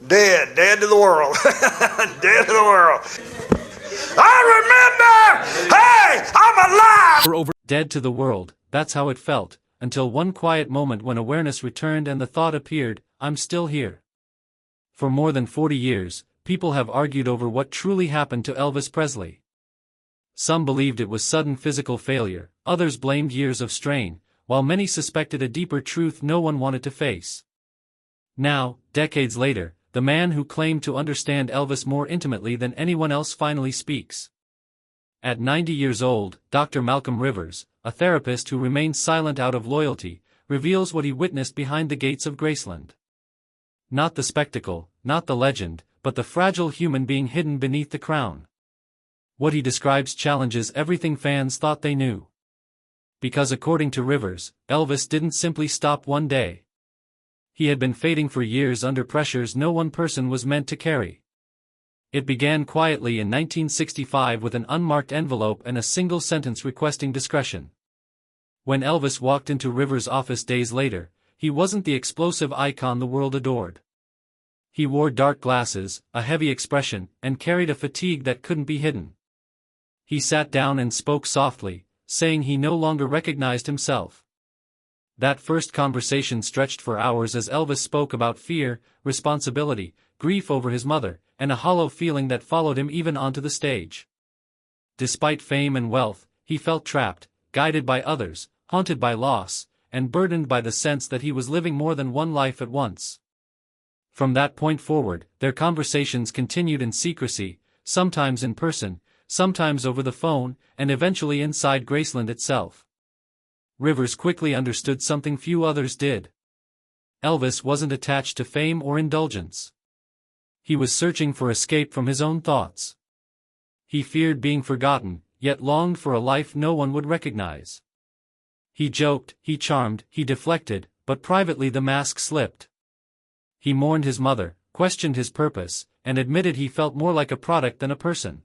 Dead to the world. Dead to the world. I remember, hey, I'm alive. Dead to the world, that's how it felt, until one quiet moment when awareness returned and the thought appeared, I'm still here. For more than 40 years, people have argued over what truly happened to Elvis Presley. Some believed it was sudden physical failure, others blamed years of strain, while many suspected a deeper truth no one wanted to face. Now, decades later, the man who claimed to understand Elvis more intimately than anyone else finally speaks. At 90 years old, Dr. Malcolm Rivers, a therapist who remains silent out of loyalty, reveals what he witnessed behind the gates of Graceland. Not the spectacle, not the legend, but the fragile human being hidden beneath the crown. What he describes challenges everything fans thought they knew. Because according to Rivers, Elvis didn't simply stop one day. He had been fading for years under pressures no one person was meant to carry. It began quietly in 1965 with an unmarked envelope and a single sentence requesting discretion. When Elvis walked into Rivers' office days later, he wasn't the explosive icon the world adored. He wore dark glasses, a heavy expression, and carried a fatigue that couldn't be hidden. He sat down and spoke softly, saying he no longer recognized himself. That first conversation stretched for hours as Elvis spoke about fear, responsibility, grief over his mother, and a hollow feeling that followed him even onto the stage. Despite fame and wealth, he felt trapped, guided by others, haunted by loss, and burdened by the sense that he was living more than one life at once. From that point forward, their conversations continued in secrecy, sometimes in person, sometimes over the phone, and eventually inside Graceland itself. Rivers quickly understood something few others did. Elvis wasn't attached to fame or indulgence. He was searching for escape from his own thoughts. He feared being forgotten, yet longed for a life no one would recognize. He joked, he charmed, he deflected, but privately the mask slipped. He mourned his mother, questioned his purpose, and admitted he felt more like a product than a person.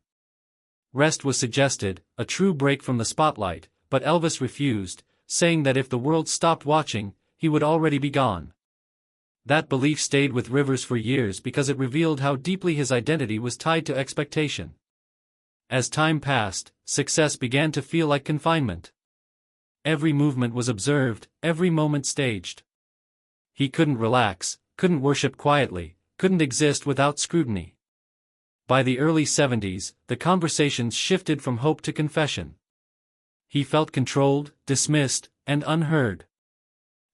Rest was suggested, a true break from the spotlight, but Elvis refused, saying that if the world stopped watching, he would already be gone. That belief stayed with Rivers for years because it revealed how deeply his identity was tied to expectation. As time passed, success began to feel like confinement. Every movement was observed, every moment staged. He couldn't relax, couldn't worship quietly, couldn't exist without scrutiny. By the early 70s, the conversations shifted from hope to confession. He felt controlled, dismissed, and unheard.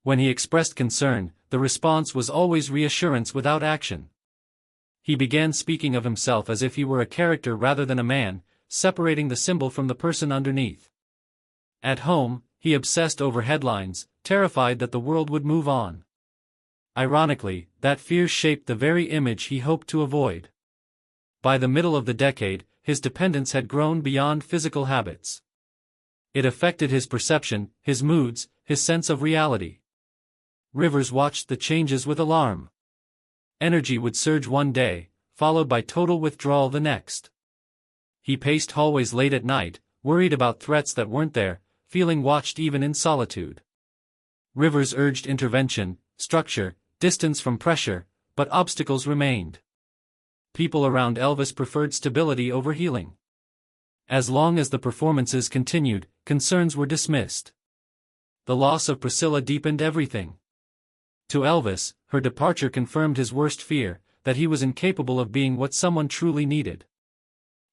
When he expressed concern, the response was always reassurance without action. He began speaking of himself as if he were a character rather than a man, separating the symbol from the person underneath. At home, he obsessed over headlines, terrified that the world would move on. Ironically, that fear shaped the very image he hoped to avoid. By the middle of the decade, his dependence had grown beyond physical habits. It affected his perception, his moods, his sense of reality. Rivers watched the changes with alarm. Energy would surge one day, followed by total withdrawal the next. He paced hallways late at night, worried about threats that weren't there, feeling watched even in solitude. Rivers urged intervention, structure, distance from pressure, but obstacles remained. People around Elvis preferred stability over healing. As long as the performances continued, concerns were dismissed. The loss of Priscilla deepened everything. To Elvis, her departure confirmed his worst fear, that he was incapable of being what someone truly needed.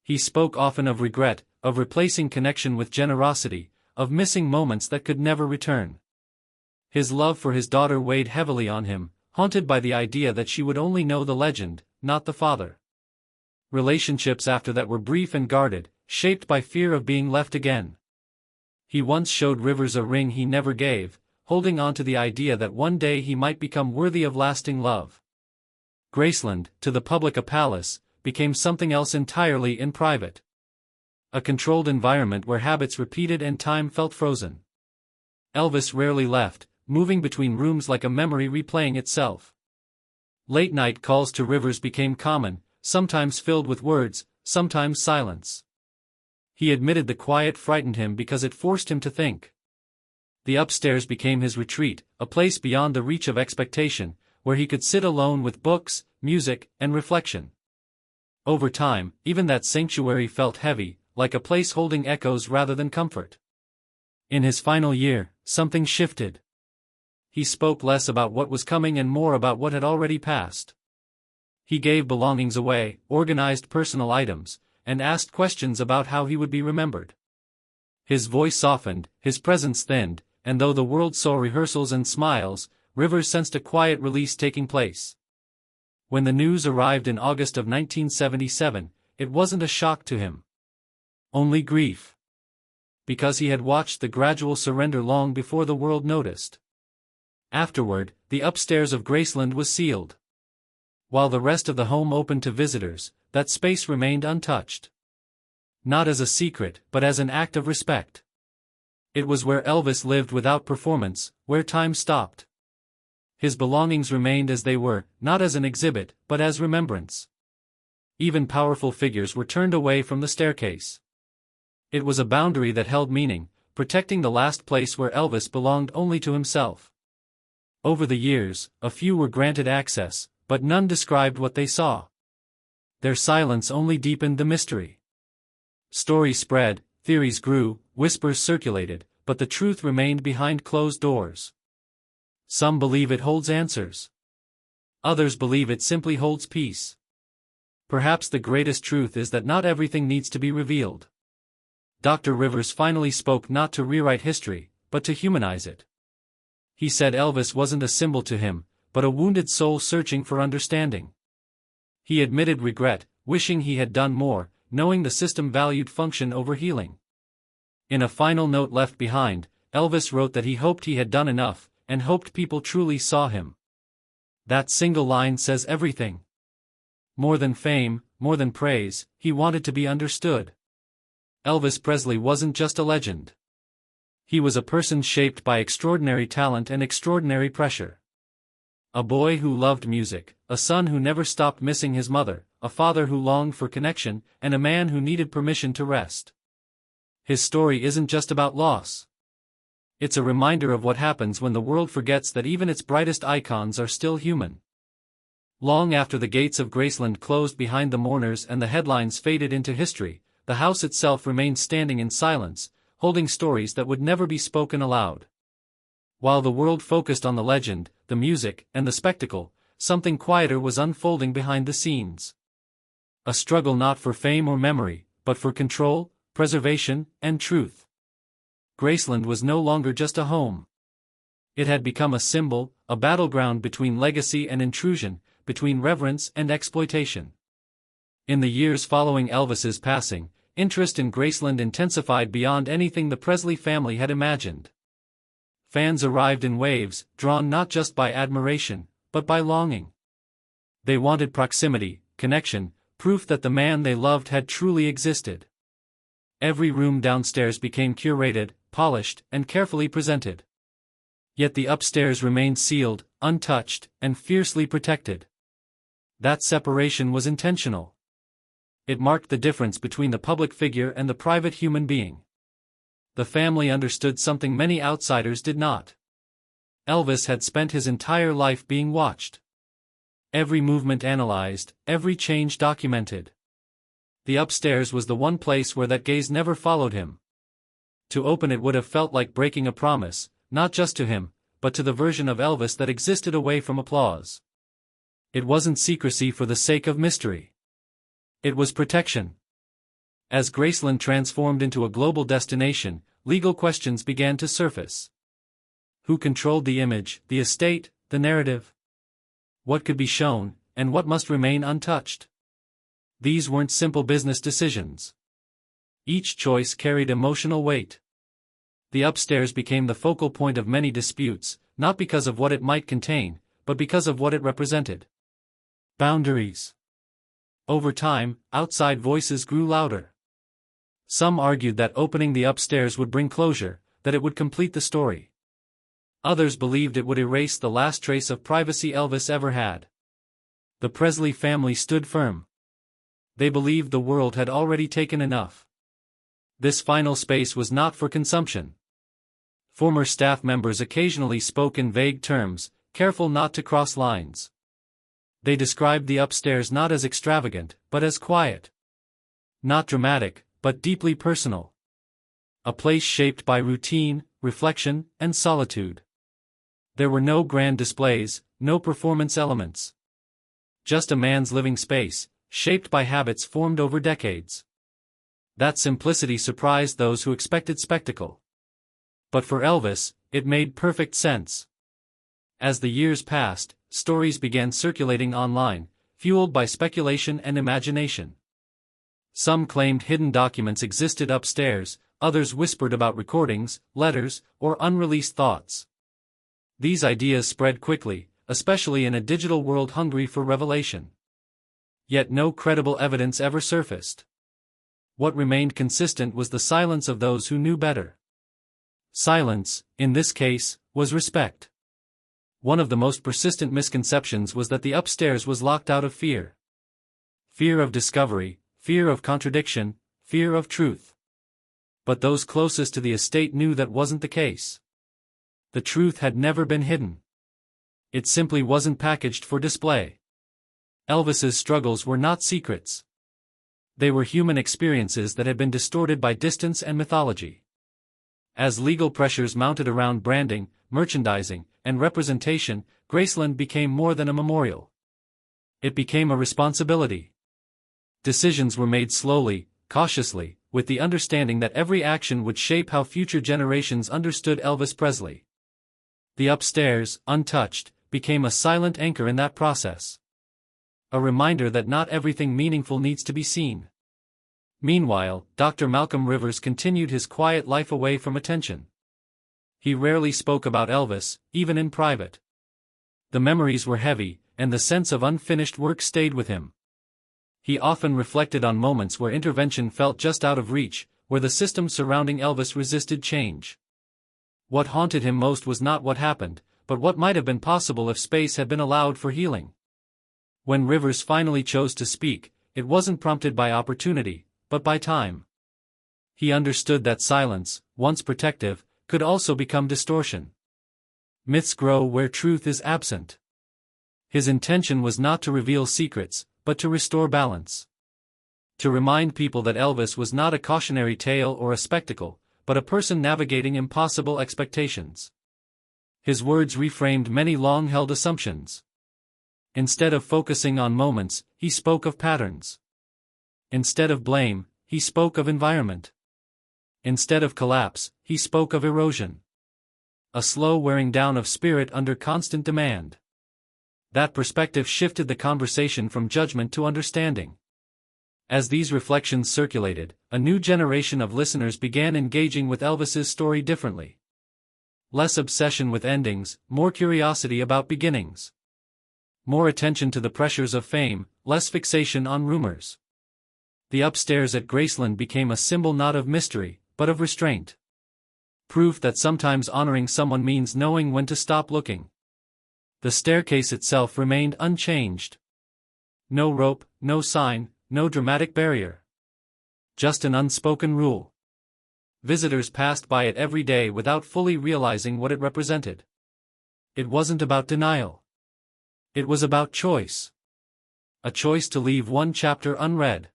He spoke often of regret, of replacing connection with generosity, of missing moments that could never return. His love for his daughter weighed heavily on him, haunted by the idea that she would only know the legend, not the father. Relationships after that were brief and guarded, shaped by fear of being left again. He once showed Rivers a ring he never gave, holding on to the idea that one day he might become worthy of lasting love. Graceland, to the public a palace, became something else entirely in private. A controlled environment where habits repeated and time felt frozen. Elvis rarely left, moving between rooms like a memory replaying itself. Late-night calls to Rivers became common, sometimes filled with words, sometimes silence. He admitted the quiet frightened him because it forced him to think. The upstairs became his retreat, a place beyond the reach of expectation, where he could sit alone with books, music, and reflection. Over time, even that sanctuary felt heavy, like a place holding echoes rather than comfort. In his final year, something shifted. He spoke less about what was coming and more about what had already passed. He gave belongings away, organized personal items, and asked questions about how he would be remembered. His voice softened, his presence thinned, and though the world saw rehearsals and smiles, Rivers sensed a quiet release taking place. When the news arrived in August of 1977, it wasn't a shock to him. Only grief. Because he had watched the gradual surrender long before the world noticed. Afterward, the upstairs of Graceland was sealed. While the rest of the home opened to visitors, that space remained untouched. Not as a secret, but as an act of respect. It was where Elvis lived without performance, where time stopped. His belongings remained as they were, not as an exhibit, but as remembrance. Even powerful figures were turned away from the staircase. It was a boundary that held meaning, protecting the last place where Elvis belonged only to himself. Over the years, a few were granted access, but none described what they saw. Their silence only deepened the mystery. Stories spread, theories grew, whispers circulated, but the truth remained behind closed doors. Some believe it holds answers. Others believe it simply holds peace. Perhaps the greatest truth is that not everything needs to be revealed. Dr. Rivers finally spoke not to rewrite history, but to humanize it. He said Elvis wasn't a symbol to him, but a wounded soul searching for understanding. He admitted regret, wishing he had done more, knowing the system valued function over healing. In a final note left behind, Elvis wrote that he hoped he had done enough, and hoped people truly saw him. That single line says everything. More than fame, more than praise, he wanted to be understood. Elvis Presley wasn't just a legend. He was a person shaped by extraordinary talent and extraordinary pressure. A boy who loved music, a son who never stopped missing his mother, a father who longed for connection, and a man who needed permission to rest. His story isn't just about loss. It's a reminder of what happens when the world forgets that even its brightest icons are still human. Long after the gates of Graceland closed behind the mourners and the headlines faded into history, the house itself remained standing in silence, holding stories that would never be spoken aloud. While the world focused on the legend, the music, and the spectacle, something quieter was unfolding behind the scenes. A struggle not for fame or memory, but for control, preservation, and truth. Graceland was no longer just a home. It had become a symbol, a battleground between legacy and intrusion, between reverence and exploitation. In the years following Elvis's passing, interest in Graceland intensified beyond anything the Presley family had imagined. Fans arrived in waves, drawn not just by admiration, but by longing. They wanted proximity, connection, proof that the man they loved had truly existed. Every room downstairs became curated, polished, and carefully presented. Yet the upstairs remained sealed, untouched, and fiercely protected. That separation was intentional. It marked the difference between the public figure and the private human being. The family understood something many outsiders did not. Elvis had spent his entire life being watched. Every movement analyzed, every change documented. The upstairs was the one place where that gaze never followed him. To open it would have felt like breaking a promise, not just to him, but to the version of Elvis that existed away from applause. It wasn't secrecy for the sake of mystery. It was protection. As Graceland transformed into a global destination, legal questions began to surface. Who controlled the image, the estate, the narrative? What could be shown, and what must remain untouched? These weren't simple business decisions. Each choice carried emotional weight. The upstairs became the focal point of many disputes, not because of what it might contain, but because of what it represented. Boundaries. Over time, outside voices grew louder. Some argued that opening the upstairs would bring closure, that it would complete the story. Others believed it would erase the last trace of privacy Elvis ever had. The Presley family stood firm. They believed the world had already taken enough. This final space was not for consumption. Former staff members occasionally spoke in vague terms, careful not to cross lines. They described the upstairs not as extravagant, but as quiet. Not dramatic, but deeply personal. A place shaped by routine, reflection, and solitude. There were no grand displays, no performance elements. Just a man's living space, shaped by habits formed over decades. That simplicity surprised those who expected spectacle. But for Elvis, it made perfect sense. As the years passed, stories began circulating online, fueled by speculation and imagination. Some claimed hidden documents existed upstairs, others whispered about recordings, letters, or unreleased thoughts. These ideas spread quickly, especially in a digital world hungry for revelation. Yet no credible evidence ever surfaced. What remained consistent was the silence of those who knew better. Silence, in this case, was respect. One of the most persistent misconceptions was that the upstairs was locked out of fear. Fear of discovery, fear of contradiction, fear of truth. But those closest to the estate knew that wasn't the case. The truth had never been hidden. It simply wasn't packaged for display. Elvis's struggles were not secrets. They were human experiences that had been distorted by distance and mythology. As legal pressures mounted around branding, merchandising, and representation, Graceland became more than a memorial. It became a responsibility. Decisions were made slowly, cautiously, with the understanding that every action would shape how future generations understood Elvis Presley. The upstairs, untouched, became a silent anchor in that process. A reminder that not everything meaningful needs to be seen. Meanwhile, Dr. Malcolm Rivers continued his quiet life away from attention. He rarely spoke about Elvis, even in private. The memories were heavy, and the sense of unfinished work stayed with him. He often reflected on moments where intervention felt just out of reach, where the system surrounding Elvis resisted change. What haunted him most was not what happened, but what might have been possible if space had been allowed for healing. When Rivers finally chose to speak, it wasn't prompted by opportunity, but by time. He understood that silence, once protective, could also become distortion. Myths grow where truth is absent. His intention was not to reveal secrets, but to restore balance. To remind people that Elvis was not a cautionary tale or a spectacle, but a person navigating impossible expectations. His words reframed many long-held assumptions. Instead of focusing on moments, he spoke of patterns. Instead of blame, he spoke of environment. Instead of collapse, he spoke of erosion. A slow wearing down of spirit under constant demand. That perspective shifted the conversation from judgment to understanding. As these reflections circulated, a new generation of listeners began engaging with Elvis's story differently. Less obsession with endings, more curiosity about beginnings. More attention to the pressures of fame, less fixation on rumors. The upstairs at Graceland became a symbol not of mystery, but of restraint. Proof that sometimes honoring someone means knowing when to stop looking. The staircase itself remained unchanged. No rope, no sign, no dramatic barrier. Just an unspoken rule. Visitors passed by it every day without fully realizing what it represented. It wasn't about denial. It was about choice. A choice to leave one chapter unread.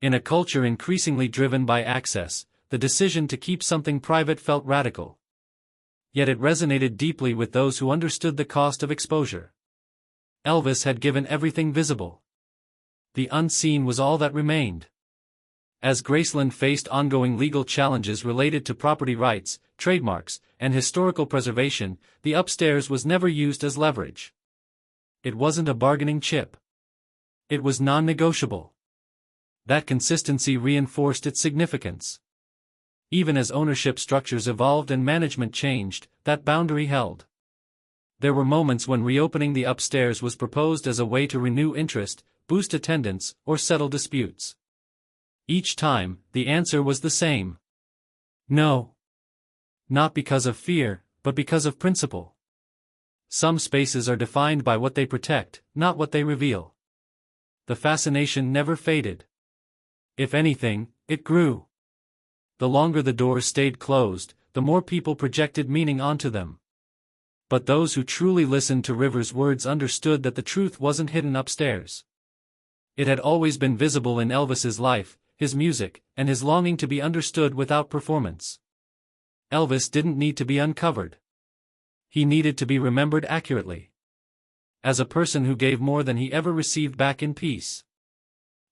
In a culture increasingly driven by access, the decision to keep something private felt radical. Yet it resonated deeply with those who understood the cost of exposure. Elvis had given everything visible. The unseen was all that remained. As Graceland faced ongoing legal challenges related to property rights, trademarks, and historical preservation, the upstairs was never used as leverage. It wasn't a bargaining chip. It was non-negotiable. That consistency reinforced its significance. Even as ownership structures evolved and management changed, that boundary held. There were moments when reopening the upstairs was proposed as a way to renew interest, boost attendance, or settle disputes. Each time, the answer was the same. No. Not because of fear, but because of principle. Some spaces are defined by what they protect, not what they reveal. The fascination never faded. If anything, it grew. The longer the doors stayed closed, the more people projected meaning onto them. But those who truly listened to Rivers' words understood that the truth wasn't hidden upstairs. It had always been visible in Elvis's life, his music, and his longing to be understood without performance. Elvis didn't need to be uncovered. He needed to be remembered accurately. As a person who gave more than he ever received back in peace.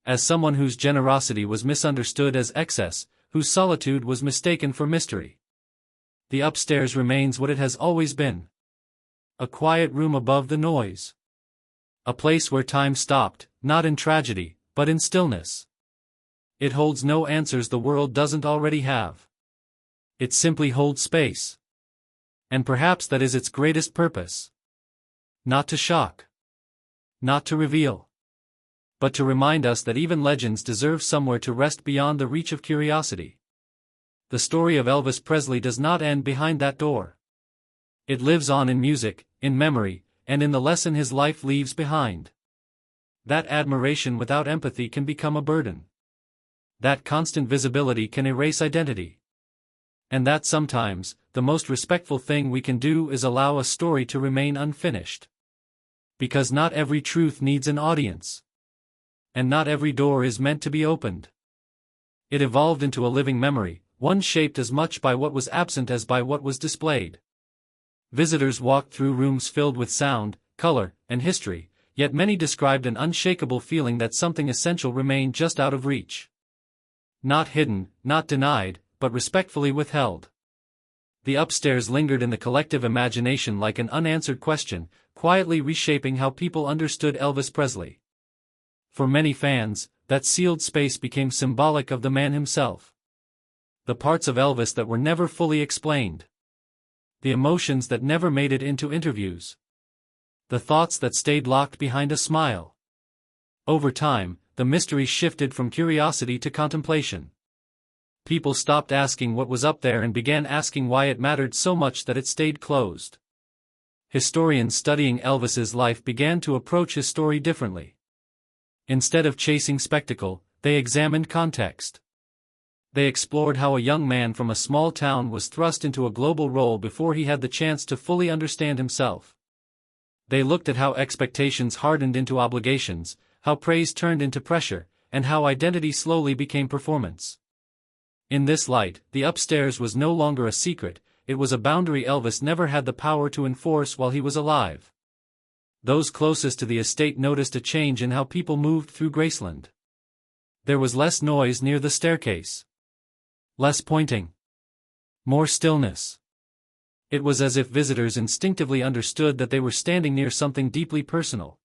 As someone whose generosity was misunderstood as excess, whose solitude was mistaken for mystery. The upstairs remains what it has always been. A quiet room above the noise. A place where time stopped, not in tragedy, but in stillness. It holds no answers the world doesn't already have. It simply holds space. And perhaps that is its greatest purpose. Not to shock. Not to reveal. But to remind us that even legends deserve somewhere to rest beyond the reach of curiosity. The story of Elvis Presley does not end behind that door. It lives on in music, in memory, and in the lesson his life leaves behind. That admiration without empathy can become a burden. That constant visibility can erase identity. And that sometimes, the most respectful thing we can do is allow a story to remain unfinished. Because not every truth needs an audience. And not every door is meant to be opened. It evolved into a living memory, one shaped as much by what was absent as by what was displayed. Visitors walked through rooms filled with sound, color, and history, yet many described an unshakable feeling that something essential remained just out of reach. Not hidden, not denied, but respectfully withheld. The upstairs lingered in the collective imagination like an unanswered question, quietly reshaping how people understood Elvis Presley. For many fans, that sealed space became symbolic of the man himself. The parts of Elvis that were never fully explained. The emotions that never made it into interviews. The thoughts that stayed locked behind a smile. Over time, the mystery shifted from curiosity to contemplation. People stopped asking what was up there and began asking why it mattered so much that it stayed closed. Historians studying Elvis's life began to approach his story differently. Instead of chasing spectacle, they examined context. They explored how a young man from a small town was thrust into a global role before he had the chance to fully understand himself. They looked at how expectations hardened into obligations, how praise turned into pressure, and how identity slowly became performance. In this light, the upstairs was no longer a secret, it was a boundary Elvis never had the power to enforce while he was alive. Those closest to the estate noticed a change in how people moved through Graceland. There was less noise near the staircase. Less pointing. More stillness. It was as if visitors instinctively understood that they were standing near something deeply personal.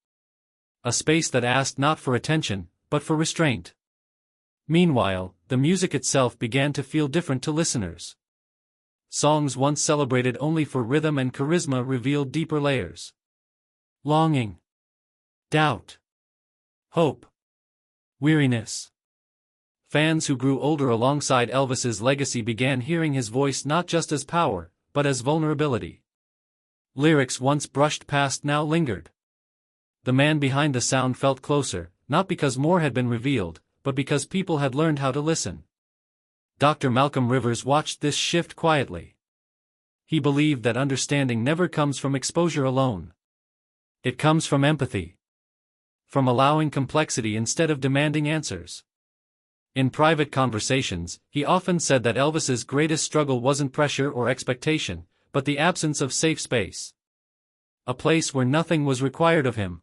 A space that asked not for attention, but for restraint. Meanwhile, the music itself began to feel different to listeners. Songs once celebrated only for rhythm and charisma revealed deeper layers. Longing. Doubt. Hope. Weariness. Fans who grew older alongside Elvis's legacy began hearing his voice not just as power, but as vulnerability. Lyrics once brushed past now lingered. The man behind the sound felt closer, not because more had been revealed, but because people had learned how to listen. Dr. Malcolm Rivers watched this shift quietly. He believed that understanding never comes from exposure alone. It comes from empathy. From allowing complexity instead of demanding answers. In private conversations, he often said that Elvis's greatest struggle wasn't pressure or expectation, but the absence of safe space. A place where nothing was required of him.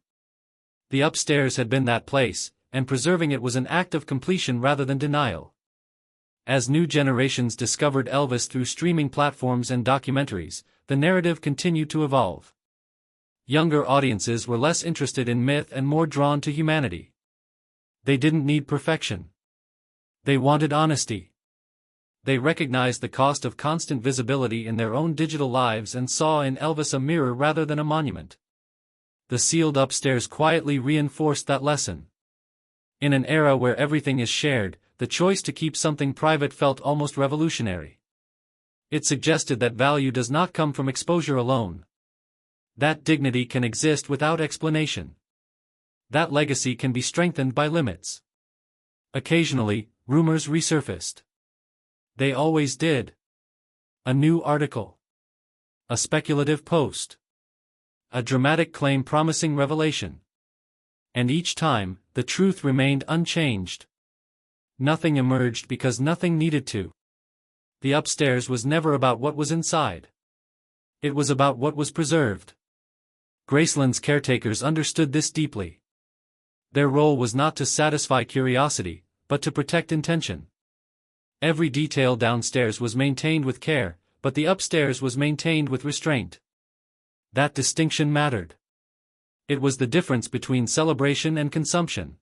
The upstairs had been that place, and preserving it was an act of completion rather than denial. As new generations discovered Elvis through streaming platforms and documentaries, the narrative continued to evolve. Younger audiences were less interested in myth and more drawn to humanity. They didn't need perfection. They wanted honesty. They recognized the cost of constant visibility in their own digital lives and saw in Elvis a mirror rather than a monument. The sealed upstairs quietly reinforced that lesson. In an era where everything is shared, the choice to keep something private felt almost revolutionary. It suggested that value does not come from exposure alone. That dignity can exist without explanation. That legacy can be strengthened by limits. Occasionally, rumors resurfaced. They always did. A new article. A speculative post. a dramatic claim promising revelation. And each time, the truth remained unchanged. Nothing emerged because nothing needed to. The upstairs was never about what was inside. It was about what was preserved. Graceland's caretakers understood this deeply. Their role was not to satisfy curiosity, but to protect intention. Every detail downstairs was maintained with care, but the upstairs was maintained with restraint. That distinction mattered. It was the difference between celebration and consumption.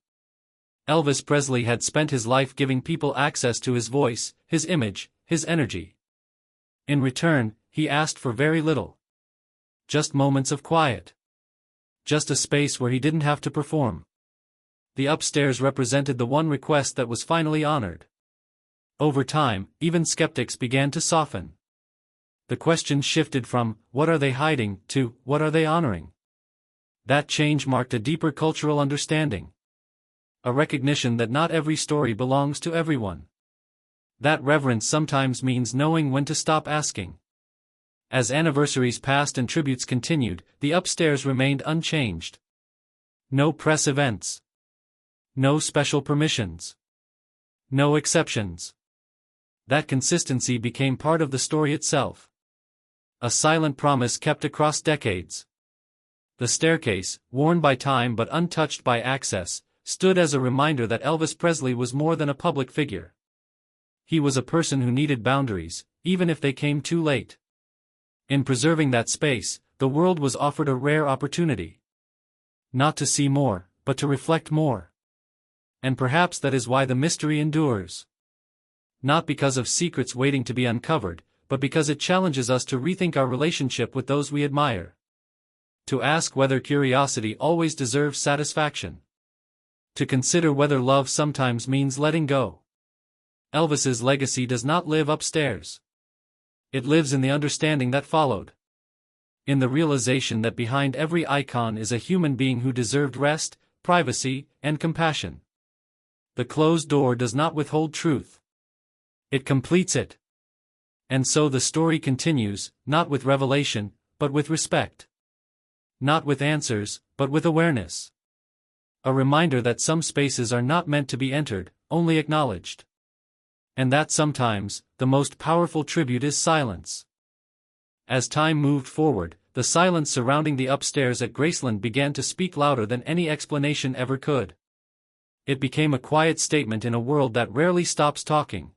Elvis Presley had spent his life giving people access to his voice, his image, his energy. In return, he asked for very little. Just moments of quiet. Just a space where he didn't have to perform. The upstairs represented the one request that was finally honored. Over time, even skeptics began to soften. The question shifted from, what are they hiding, to, what are they honoring? That change marked a deeper cultural understanding. A recognition that not every story belongs to everyone. That reverence sometimes means knowing when to stop asking. As anniversaries passed and tributes continued, the upstairs remained unchanged. No press events. No special permissions. No exceptions. That consistency became part of the story itself. A silent promise kept across decades. The staircase, worn by time but untouched by access, stood as a reminder that Elvis Presley was more than a public figure. He was a person who needed boundaries, even if they came too late. In preserving that space, the world was offered a rare opportunity. Not to see more, but to reflect more. And perhaps that is why the mystery endures. Not because of secrets waiting to be uncovered, but because it challenges us to rethink our relationship with those we admire. To ask whether curiosity always deserves satisfaction. To consider whether love sometimes means letting go. Elvis's legacy does not live upstairs. It lives in the understanding that followed. In the realization that behind every icon is a human being who deserved rest, privacy, and compassion. The closed door does not withhold truth. It completes it. And so the story continues, not with revelation, but with respect. Not with answers, but with awareness. A reminder that some spaces are not meant to be entered, only acknowledged. And that sometimes, the most powerful tribute is silence. As time moved forward, the silence surrounding the upstairs at Graceland began to speak louder than any explanation ever could. It became a quiet statement in a world that rarely stops talking.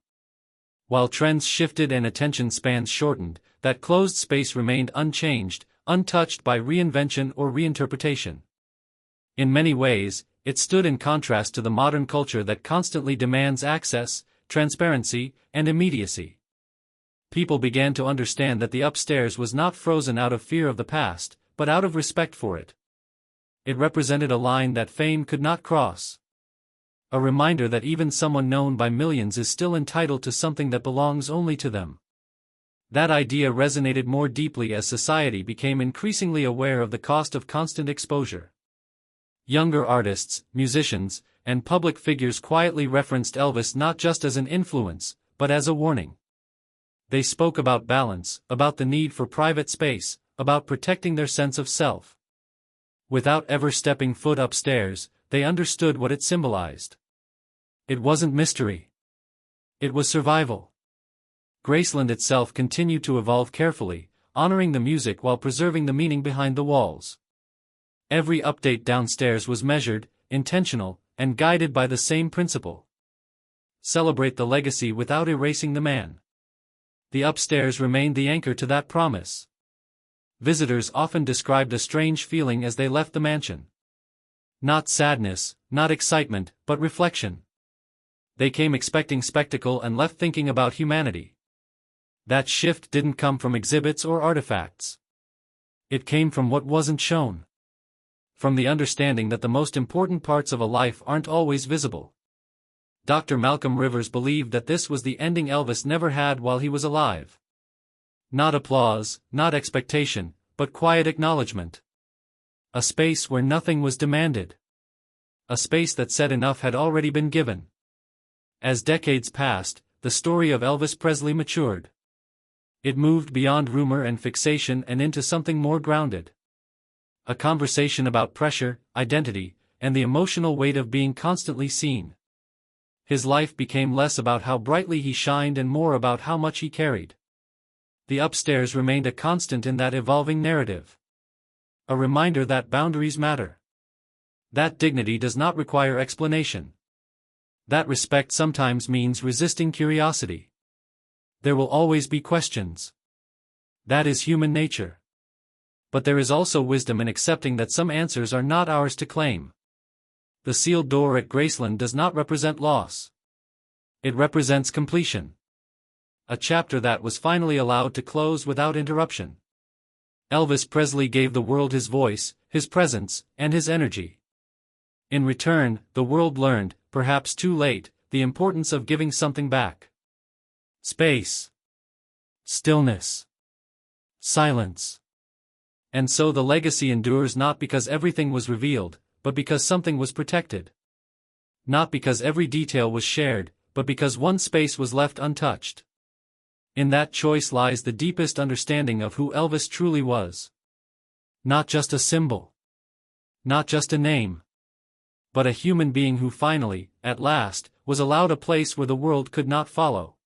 While trends shifted and attention spans shortened, that closed space remained unchanged, untouched by reinvention or reinterpretation. In many ways, it stood in contrast to the modern culture that constantly demands access, transparency, and immediacy. People began to understand that the upstairs was not frozen out of fear of the past, but out of respect for it. It represented a line that fame could not cross. A reminder that even someone known by millions is still entitled to something that belongs only to them. That idea resonated more deeply as society became increasingly aware of the cost of constant exposure. Younger artists, musicians, and public figures quietly referenced Elvis not just as an influence, but as a warning. They spoke about balance, about the need for private space, about protecting their sense of self. Without ever stepping foot upstairs, they understood what it symbolized. It wasn't mystery. It was survival. Graceland itself continued to evolve carefully, honoring the music while preserving the meaning behind the walls. Every update downstairs was measured, intentional, and guided by the same principle. Celebrate the legacy without erasing the man. The upstairs remained the anchor to that promise. Visitors often described a strange feeling as they left the mansion. Not sadness, not excitement, but reflection. They came expecting spectacle and left thinking about humanity. That shift didn't come from exhibits or artifacts. It came from what wasn't shown. From the understanding that the most important parts of a life aren't always visible. Dr. Malcolm Rivers believed that this was the ending Elvis never had while he was alive. Not applause, not expectation, but quiet acknowledgement. A space where nothing was demanded. A space that said enough had already been given. As decades passed, the story of Elvis Presley matured. It moved beyond rumor and fixation and into something more grounded. A conversation about pressure, identity, and the emotional weight of being constantly seen. His life became less about how brightly he shined and more about how much he carried. The upstairs remained a constant in that evolving narrative. A reminder that boundaries matter. That dignity does not require explanation. That respect sometimes means resisting curiosity. There will always be questions. That is human nature. But there is also wisdom in accepting that some answers are not ours to claim. The sealed door at Graceland does not represent loss. It represents completion. A chapter that was finally allowed to close without interruption. Elvis Presley gave the world his voice, his presence, and his energy. In return, the world learned, perhaps too late, the importance of giving something back. Space. Stillness. Silence. And so the legacy endures not because everything was revealed, but because something was protected. Not because every detail was shared, but because one space was left untouched. In that choice lies the deepest understanding of who Elvis truly was. Not just a symbol. Not just a name. But a human being who finally, at last, was allowed a place where the world could not follow.